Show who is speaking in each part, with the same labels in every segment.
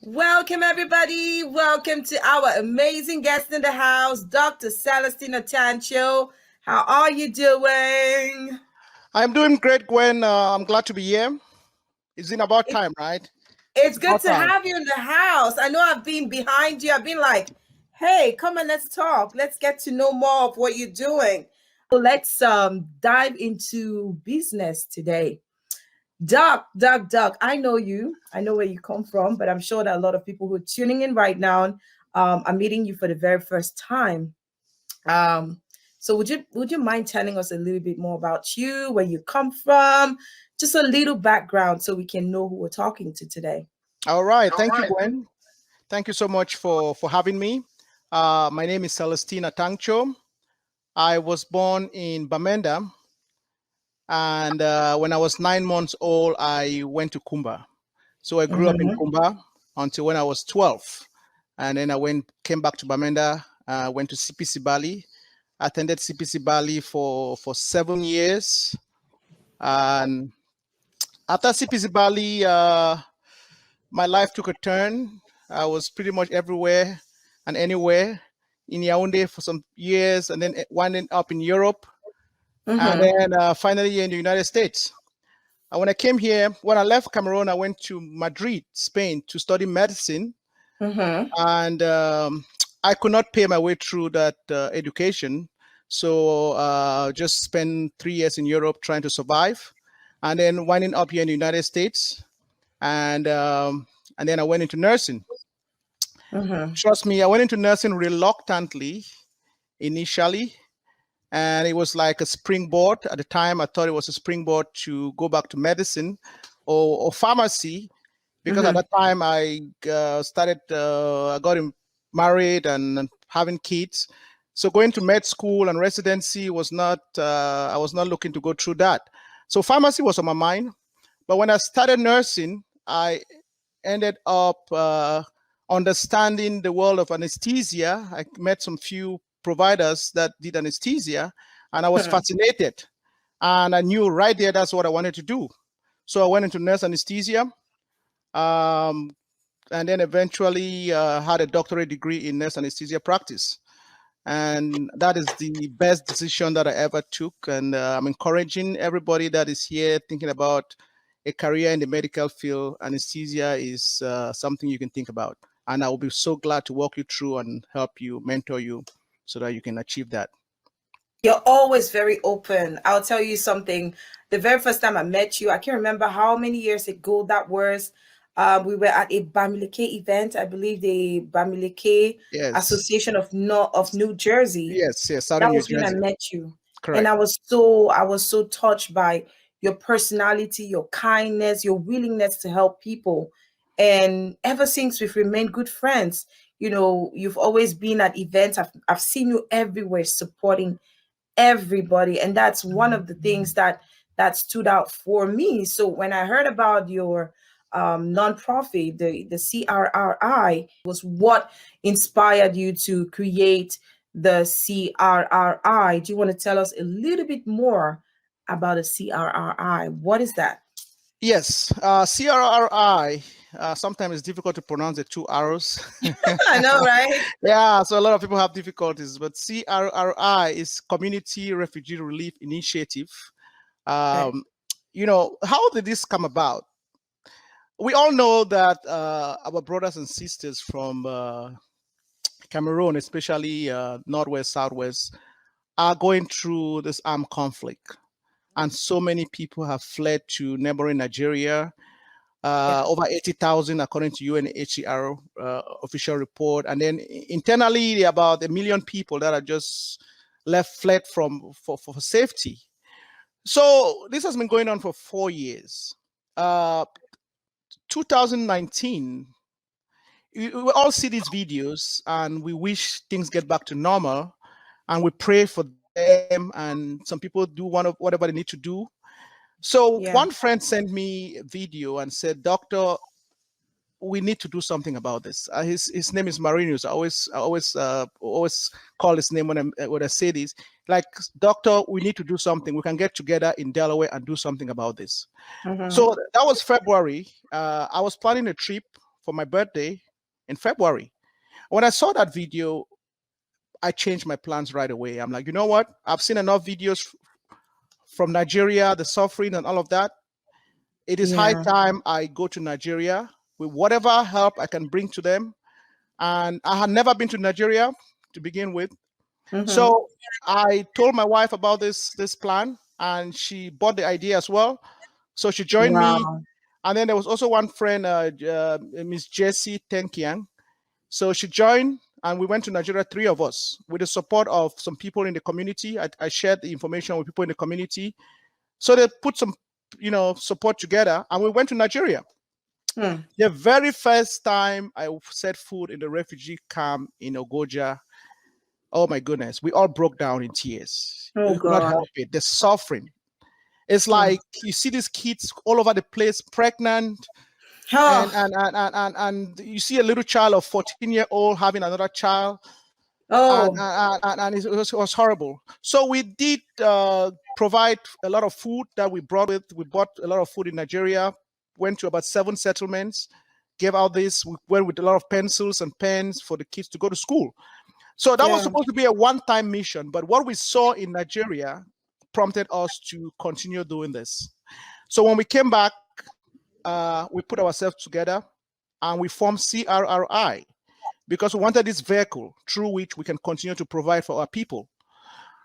Speaker 1: Welcome, everybody. Welcome to our amazing guest in the house, Dr. Celestina Tancho. How are you doing?
Speaker 2: I'm doing great, Gwen. I'm glad to be here. It's in about time, right?
Speaker 1: It's good
Speaker 2: About
Speaker 1: to
Speaker 2: time.
Speaker 1: have you in the house. I know I've been behind you. I've been like, hey, come on, let's talk. Let's get to know more of what you're doing. So let's dive into business today. Doc, I know you. I know where you come from, but I'm sure that a lot of people who are tuning in right now are meeting you for the very first time. So would you mind telling us a little bit more about you, where you come from, just a little background so we can know who we're talking to today?
Speaker 2: All right. Thank you, Gwen. Thank you so much for having me. My name is Celestina Tangcho. I was born in Bamenda, and when I was 9 months old, I went to Kumba. So I grew up in Kumba until when I was 12, and then came back to Bamenda. Went to CPC Bali. Attended CPC Bali for 7 years, and after CPC Bali, my life took a turn. I was pretty much everywhere and anywhere in Yaoundé for some years, and then winding up in Europe, and then finally in the United States. When I came here, when I left Cameroon, I went to Madrid, Spain, to study medicine, and I could not pay my way through that education, so just spent 3 years in Europe trying to survive, and then winding up here in the United States, and then I went into nursing. Trust me, I went into nursing reluctantly initially, and it was like a springboard. At the time, I thought it was a springboard to go back to medicine or pharmacy, because at that time I got married and having kids. So going to med school and residency was not, I was not looking to go through that. So pharmacy was on my mind. But when I started nursing, I ended up understanding the world of anesthesia. I met some few providers that did anesthesia, and I was fascinated. And I knew right there that's what I wanted to do. So I went into nurse anesthesia, and then eventually had a doctorate degree in nurse anesthesia practice. And that is the best decision that I ever took. And I'm encouraging everybody that is here thinking about a career in the medical field. Anesthesia is something you can think about. And I will be so glad to walk you through and help you, mentor you, so that you can achieve that.
Speaker 1: You're always very open. I'll tell you something. The very first time I met you, I can't remember how many years ago that was. We were at a Bamileke event, I believe the Bamileke
Speaker 2: Yes.
Speaker 1: Association of New Jersey.
Speaker 2: Yes, Southern
Speaker 1: That
Speaker 2: New
Speaker 1: was when I
Speaker 2: Jersey.
Speaker 1: met you.
Speaker 2: Correct.
Speaker 1: And I was so touched by your personality, your kindness, your willingness to help people. And ever since we've remained good friends, you know, you've always been at events. I've seen you everywhere supporting everybody, and that's one of the things that stood out for me. So when I heard about your nonprofit, the CRRI, was what inspired you to create the CRRI. Do you want to tell us a little bit more about the CRRI? What is that?
Speaker 2: Yes, CRRI. Sometimes it's difficult to pronounce the two R's.
Speaker 1: I know, right?
Speaker 2: Yeah, so a lot of people have difficulties, but CRRI is Community Refugee Relief Initiative. You know, how did this come about? We all know that our brothers and sisters from Cameroon, especially Northwest, Southwest, are going through this armed conflict. And so many people have fled to neighboring Nigeria. Over 80,000 according to UNHCR official report, and then internally about 1 million people that are just fled for safety. So this has been going on for 4 years. 2019, we all see these videos and we wish things get back to normal, and we pray for them, and some people do whatever they need to do. So one friend sent me a video and said, "Doctor, we need to do something about this." His name is Marinus. I always call his name when I say this. Like, "Doctor, we need to do something. We can get together in Delaware and do something about this." So that was February. I was planning a trip for my birthday in February. When I saw that video, I changed my plans right away. I'm like, you know what? I've seen enough videos from Nigeria, the suffering and all of that. It is high time I go to Nigeria with whatever help I can bring to them. And I had never been to Nigeria to begin with. So I told my wife about this plan, and she bought the idea as well. So she joined me. And then there was also one friend, Miss Jessie Tenkiang. So she joined, and we went to Nigeria, 3 of us, with the support of some people in the community. I shared the information with people in the community. So they put some, support together, and we went to Nigeria. The very first time I set foot in the refugee camp in Ogoja, oh my goodness, we all broke down in tears. We could not help it. The suffering. It's like you see these kids all over the place, pregnant, and you see a little child of 14-year-old having another child. And it was horrible. So we did provide a lot of food that we brought with. We bought a lot of food in Nigeria, went to about 7 settlements, gave out this. We went with a lot of pencils and pens for the kids to go to school. So that was supposed to be a one-time mission. But what we saw in Nigeria prompted us to continue doing this. So when we came back, we put ourselves together and we formed CRRI, because we wanted this vehicle through which we can continue to provide for our people.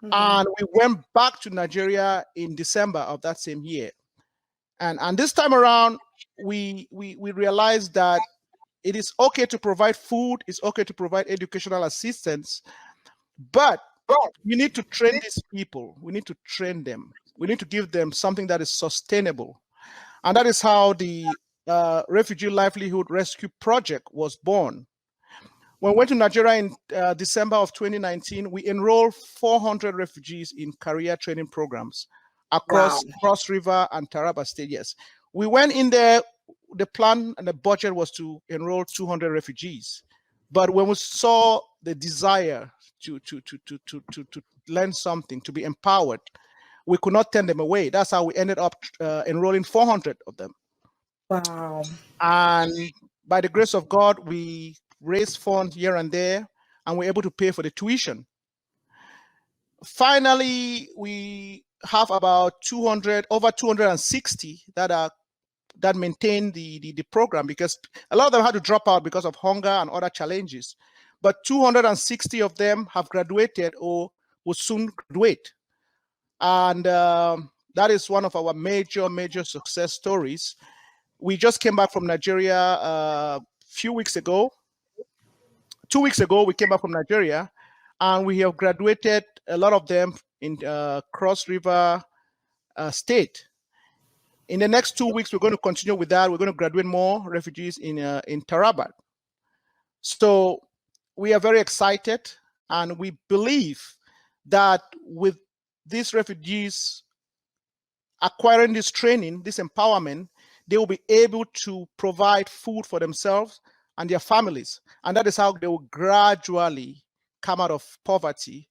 Speaker 2: And we went back to Nigeria in December of that same year. And this time around, we realized that it is okay to provide food, it's okay to provide educational assistance, but we need to train these people. We need to train them. We need to give them something that is sustainable. And that is how the Refugee Livelihood Rescue Project was born. When we went to Nigeria in December of 2019, we enrolled 400 refugees in career training programs across Cross River and Taraba State. Yes, we went in there. The plan and the budget was to enroll 200 refugees, but when we saw the desire to learn something, to be empowered, we could not turn them away. That's how we ended up enrolling 400 of them.
Speaker 1: Wow!
Speaker 2: And by the grace of God, we raised funds here and there, and we're able to pay for the tuition. Finally, we have about over 260 that maintain the program, because a lot of them had to drop out because of hunger and other challenges. But 260 of them have graduated or will soon graduate. And that is one of our major success stories. We just came back from Nigeria a few weeks ago. 2 weeks ago, we came back from Nigeria, and we have graduated a lot of them in Cross River State. In the next 2 weeks, we're going to continue with that. We're going to graduate more refugees in Taraba. So we are very excited, and we believe that with these refugees acquiring this training, this empowerment, they will be able to provide food for themselves and their families. And that is how they will gradually come out of poverty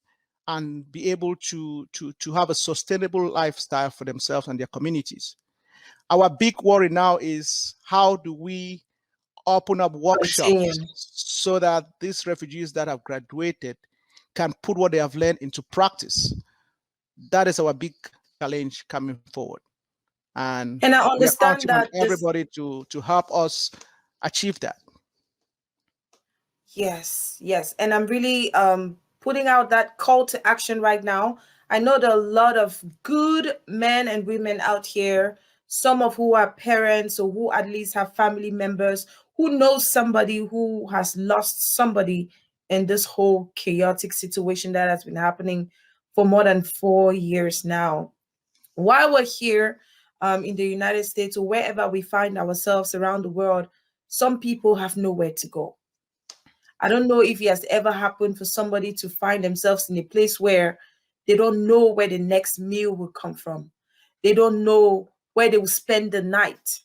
Speaker 2: and be able to have a sustainable lifestyle for themselves and their communities. Our big worry now is, how do we open up workshops so that these refugees that have graduated can put what they have learned into practice? That is our big challenge coming forward. And
Speaker 1: I understand that
Speaker 2: everybody to help us achieve that.
Speaker 1: Yes. And I'm really putting out that call to action right now. I know there are a lot of good men and women out here, some of who are parents or who at least have family members who know somebody who has lost somebody in this whole chaotic situation that has been happening for more than 4 years now. While we're here in the United States or wherever we find ourselves around the world, some people have nowhere to go. I don't know if it has ever happened for somebody to find themselves in a place where they don't know where the next meal will come from. They don't know where they will spend the night.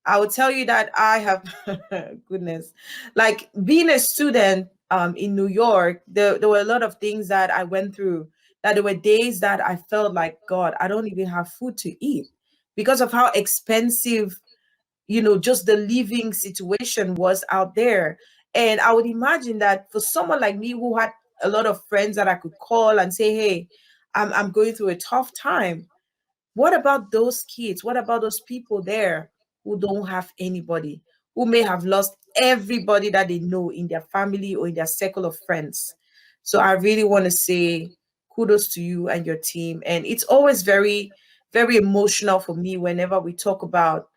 Speaker 1: I will tell you that I have, goodness, like being a student in New York, there were a lot of things that I went through, that there were days that I felt like, God, I don't even have food to eat because of how expensive just the living situation was out there. And I would imagine that for someone like me who had a lot of friends that I could call and say, hey, I'm going through a tough time. What about those kids? What about those people there who don't have anybody, who may have lost everybody that they know in their family or in their circle of friends? So I really want to say kudos to you and your team. And it's always very, very emotional for me whenever we talk about,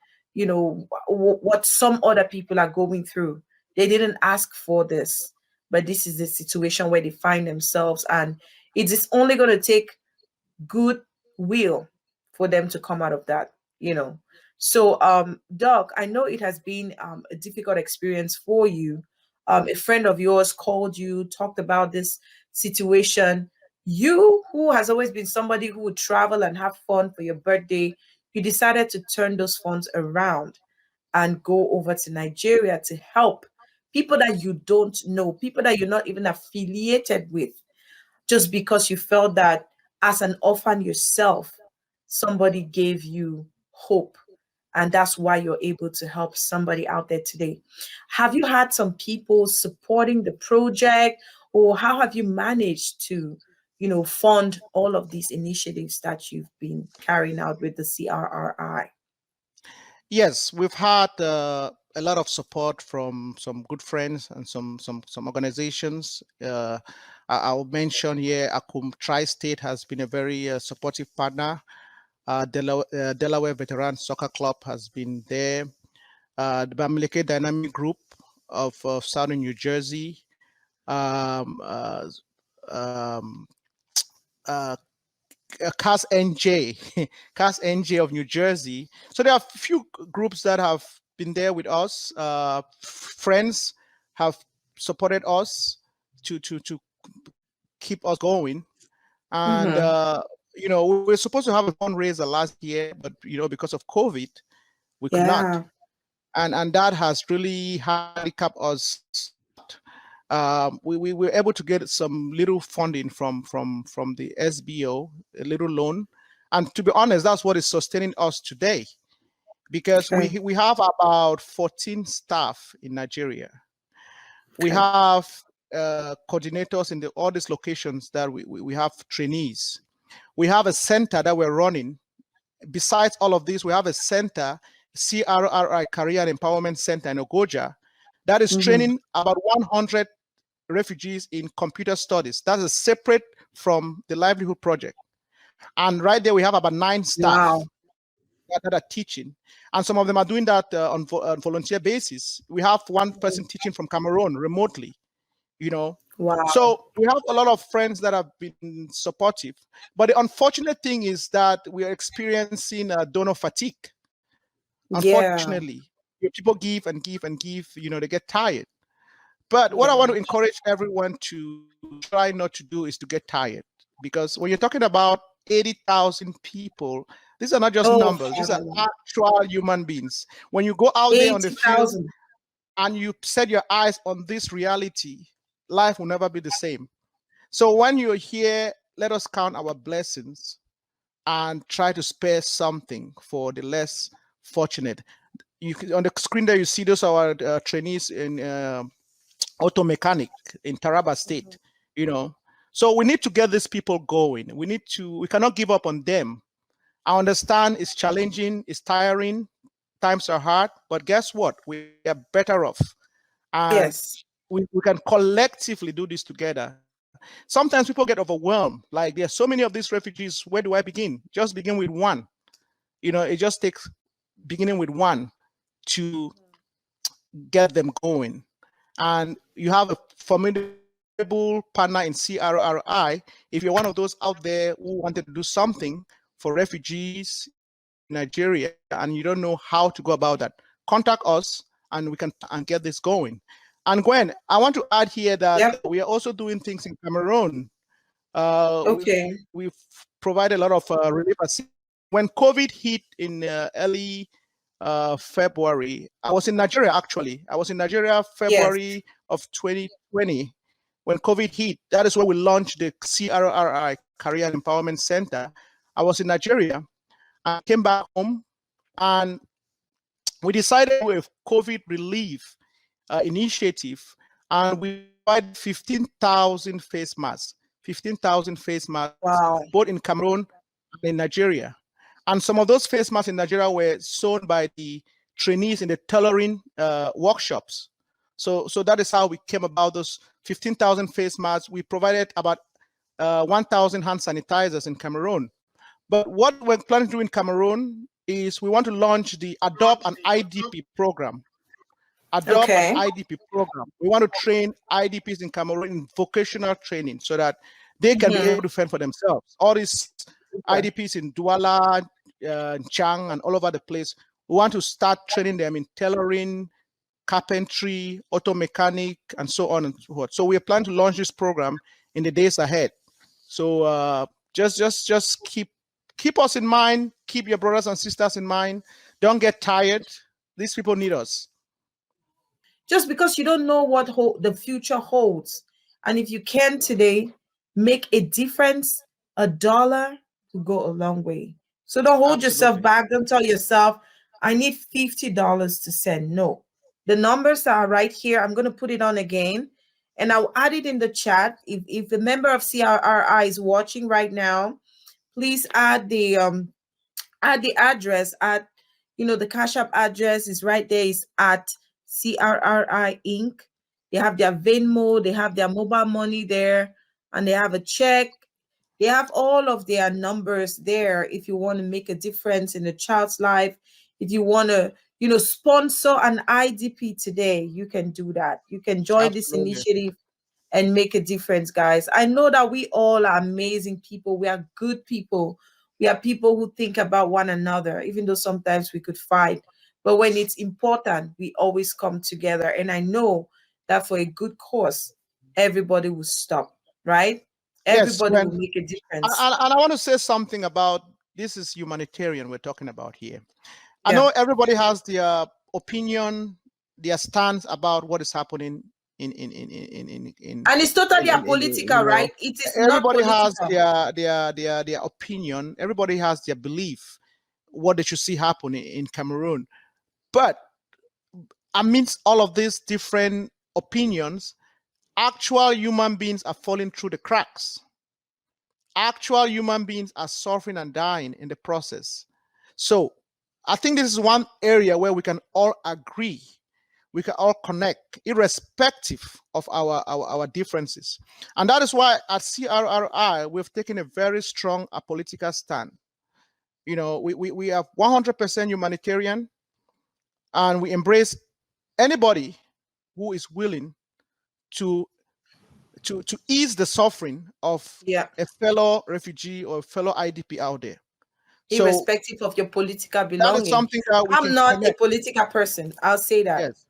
Speaker 1: what some other people are going through. They didn't ask for this, but this is the situation where they find themselves. And it is only going to take good will for them to come out of that. So Doc, I know it has been a difficult experience for you. A friend of yours called you, talked about this situation. You, who has always been somebody who would travel and have fun for your birthday, you decided to turn those funds around and go over to Nigeria to help people that you don't know, people that you're not even affiliated with, just because you felt that as an orphan yourself, somebody gave you hope. And that's why you're able to help somebody out there today. Have you had some people supporting the project, or how have you managed to, fund all of these initiatives that you've been carrying out with the CRRI?
Speaker 2: Yes, we've had a lot of support from some good friends and some organizations. I'll mention here, Tri-State has been a very supportive partner. Delaware Veteran Soccer Club has been there. The Bamileke Dynamic Group of Southern New Jersey. Um, um, CAS NJ, CAS NJ of New Jersey. So there are a few groups that have been there with us. Friends have supported us to keep us going. And we're supposed to have a fundraiser last year, but because of COVID, we could not. And that has really handicapped us a lot. We were able to get some little funding from the SBO, a little loan, and to be honest, that's what is sustaining us today, because we have about 14 staff in Nigeria. We have coordinators in all these locations that we have trainees. We have a center that we're running. Besides all of this, we have a center, CRRI, Career and Empowerment Center in Ogoja, that is training about 100 refugees in computer studies. That is separate from the livelihood project. And right there, we have about 9 staff that are teaching. And some of them are doing that on volunteer basis. We have one person teaching from Cameroon remotely, So we have a lot of friends that have been supportive. But the unfortunate thing is that we are experiencing donor fatigue. Unfortunately, people give and give and give, they get tired. But what I want to encourage everyone to try not to do is to get tired. Because when you're talking about 80,000 people, these are not just numbers. These are actual human beings. When you go out there on the field and you set your eyes on this reality, life will never be the same. So when you're here, let us count our blessings and try to spare something for the less fortunate. On the screen there, you see those are our trainees in auto mechanic in Taraba State, So we need to get these people going. We cannot give up on them. I understand it's challenging, it's tiring, times are hard, but guess what? We are better off. And we can collectively do this together. Sometimes people get overwhelmed. Like, there are so many of these refugees. Where do I begin? Just begin with one. It just takes beginning with one to get them going. And you have a formidable partner in CRRI. If you're one of those out there who wanted to do something for refugees in Nigeria and you don't know how to go about that, contact us and we can get this going. And Gwen, I want to add here that we are also doing things in Cameroon. We've provided a lot of relief assistance. When COVID hit in early February, I was in Nigeria, actually. I was in Nigeria February of 2020 when COVID hit. That is when we launched the CRRI, Career and Empowerment Center. I was in Nigeria. I came back home, and we decided with COVID relief initiative, and we provided 15,000 face masks, 15,000 face masks,
Speaker 1: Wow.
Speaker 2: both in Cameroon and in Nigeria. And some of those face masks in Nigeria were sewn by the trainees in the tailoring workshops. So that is how we came about those 15,000 face masks. We provided about 1,000 hand sanitizers in Cameroon. But what we're planning to do in Cameroon is we want to launch the Adopt an IDP program. Adopt an IDP program. We want to train IDPs in Cameroon in vocational training so that they can be able to fend for themselves. All these IDPs in Douala, Chang, and all over the place, we want to start training them in tailoring, carpentry, auto mechanic, and so on and so forth. So we are planning to launch this program in the days ahead. So just keep us in mind, keep your brothers and sisters in mind. Don't get tired. These people need us.
Speaker 1: Just because you don't know what the future holds. And if you can today make a difference, $1 will go a long way. So don't hold yourself back. Don't tell yourself, I need $50 to send. No. The numbers are right here. I'm going to put it on again. And I'll add it in the chat. If a member of CRRI is watching right now, please add the address at, the Cash App address is right there. Is at CRRI Inc. They have their Venmo, they have their mobile money there, and they have a check. They have all of their numbers there if you want to make a difference in a child's life. If you want to, sponsor an IDP today, you can do that. You can join this initiative and make a difference, guys. I know that we all are amazing people. We are good people. We are people who think about one another, even though sometimes we could fight. But when it's important, we always come together. And I know that for a good cause, everybody will stop, right? Everybody will make a difference.
Speaker 2: And I want to say something about, this is humanitarian we're talking about here. I know everybody has their opinion, their stance about what is happening in
Speaker 1: and it's totally apolitical, right? It is
Speaker 2: everybody
Speaker 1: not
Speaker 2: has their opinion. Everybody has their belief what they should see happen in Cameroon. But amidst all of these different opinions, actual human beings are falling through the cracks. Actual human beings are suffering and dying in the process. So I think this is one area where we can all agree, we can all connect, irrespective of our differences. And that is why at CRRI, we've taken a very strong political stand. We are 100% humanitarian, and we embrace anybody who is willing to ease the suffering of a fellow refugee or a fellow IDP out there.
Speaker 1: Irrespective of your political belonging.
Speaker 2: That is something that
Speaker 1: I'm not a political person. I'll say that.
Speaker 2: Yes.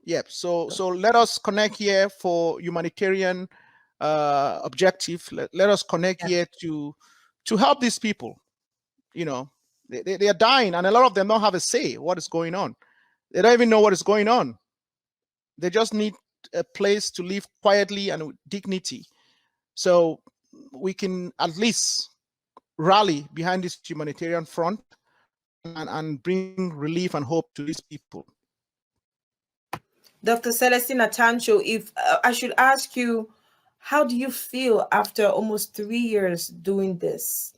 Speaker 2: Yep. So let us connect here for humanitarian objective. Let us connect here to help these people. They are dying, and a lot of them don't have a say what is going on. They don't even know what is going on. They just need a place to live quietly and with dignity. So we can at least rally behind this humanitarian front and bring relief and hope to these people.
Speaker 1: Dr. Celestine Atancho, if I should ask you, how do you feel after almost 3 years doing this,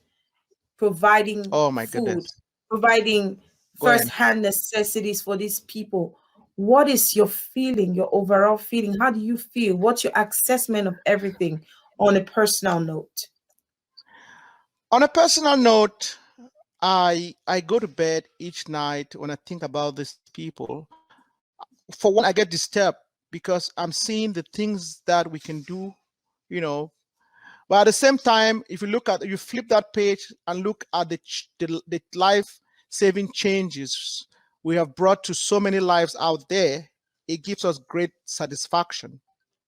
Speaker 1: providing food, providing first-hand necessities for these people? What is your feeling, your overall feeling? How do you feel? What's your assessment of everything on a personal note?
Speaker 2: On a personal note, I go to bed each night when I think about these people. For one, I get disturbed because I'm seeing the things that we can do, But at the same time, if you flip that page and look at the life-saving changes we have brought to so many lives out there, it gives us great satisfaction,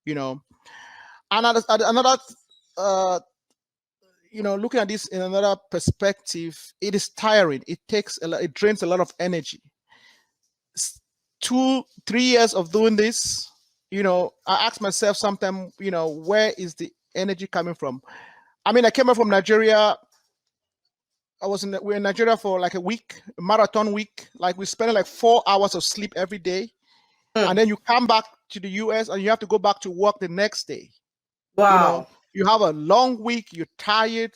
Speaker 2: And another, looking at this in another perspective, it is tiring. It drains a lot of energy. 2-3 years of doing this, I ask myself sometimes, where is the energy coming from? I mean, I came up from Nigeria we're in Nigeria for like a week, a marathon week. Like we spend like 4 hours of sleep every day. And then you come back to the US and you have to go back to work the next day.
Speaker 1: Wow.
Speaker 2: You have a long week, you're tired.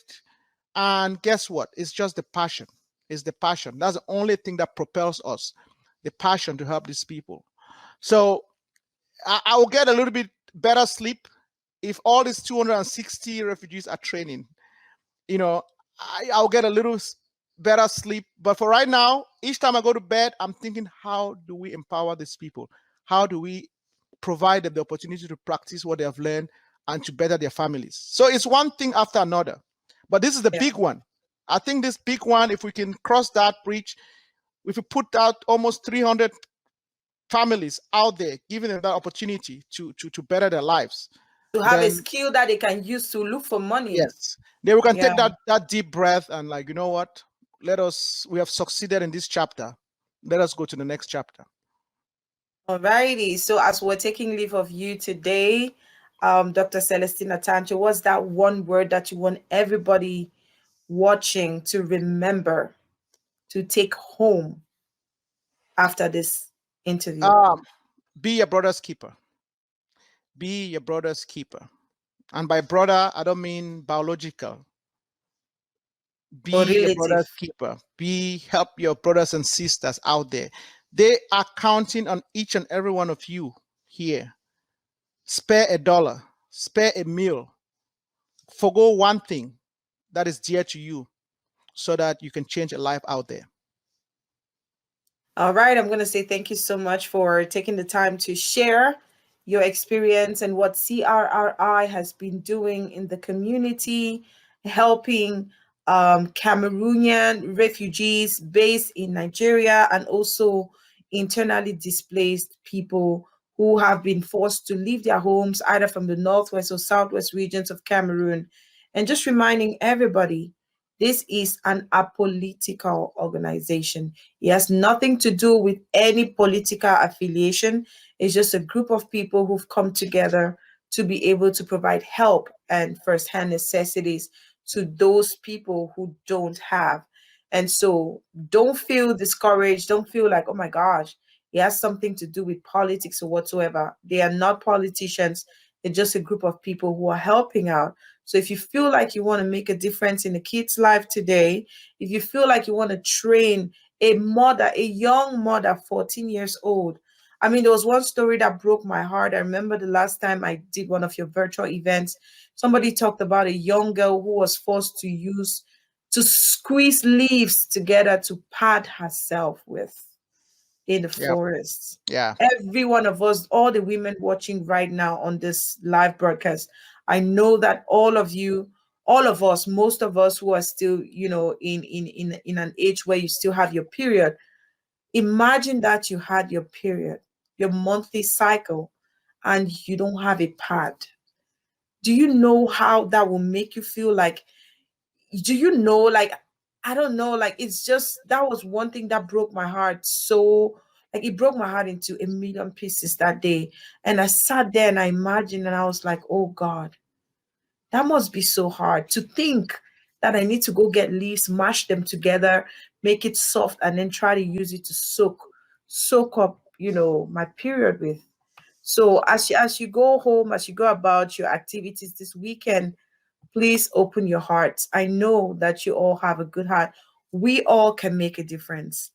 Speaker 2: And guess what? It's just the passion. It's the passion. That's the only thing that propels us, the passion to help these people. So I will get a little bit better sleep if all these 260 refugees are training. I'll get a little better sleep. But for right now, each time I go to bed, I'm thinking, how do we empower these people? How do we provide them the opportunity to practice what they have learned and to better their families? So it's one thing after another. But this is the big one. I think this big one, if we can cross that bridge, if we put out almost 300 families out there, giving them that opportunity to better their lives.
Speaker 1: To have a skill that they can use to look for money.
Speaker 2: Yes. Then we can take that deep breath and like, you know what? We have succeeded in this chapter. Let us go to the next chapter.
Speaker 1: Alrighty. So as we're taking leave of you today, Dr. Celestina Tancho, what's that one word that you want everybody watching to remember, to take home after this interview?
Speaker 2: Be your brother's keeper. Be your brother's keeper. And by brother, I don't mean biological. Be your brother's keeper. Help your brothers and sisters out there. They are counting on each and every one of you here. Spare $1, spare a meal, forgo one thing that is dear to you so that you can change a life out there.
Speaker 1: All right. I'm going to say thank you so much for taking the time to share your experience and what CRRI has been doing in the community, helping Cameroonian refugees based in Nigeria and also internally displaced people who have been forced to leave their homes either from the northwest or southwest regions of Cameroon. And just reminding everybody, this is an apolitical organization. It has nothing to do with any political affiliation. It's just a group of people who've come together to be able to provide help and firsthand necessities to those people who don't have. And so don't feel discouraged. Don't feel like, oh my gosh, it has something to do with politics or whatsoever. They are not politicians. They're just a group of people who are helping out. So if you feel like you want to make a difference in a kid's life today, if you feel like you want to train a mother, a young mother, 14 years old. I mean, there was one story that broke my heart. I remember the last time I did one of your virtual events, somebody talked about a young girl who was forced to squeeze leaves together to pad herself with in the forest.
Speaker 2: Yeah.
Speaker 1: Every one of us, all the women watching right now on this live broadcast, I know that all of you, all of us, most of us who are still, in an age where you still have your period, imagine that you had your period, your monthly cycle, and you don't have a pad. Do you know how that will make you feel? Like, do you know, like, I don't know, like, it's just, that was one thing that broke my heart. So like, it broke my heart into a million pieces that day. And I sat there and I imagined and I was like, oh God, that must be so hard to think that I need to go get leaves, mash them together, make it soft, and then try to use it to soak up, my period with. So as you go home, as you go about your activities this weekend, please open your hearts. I know that you all have a good heart. We all can make a difference.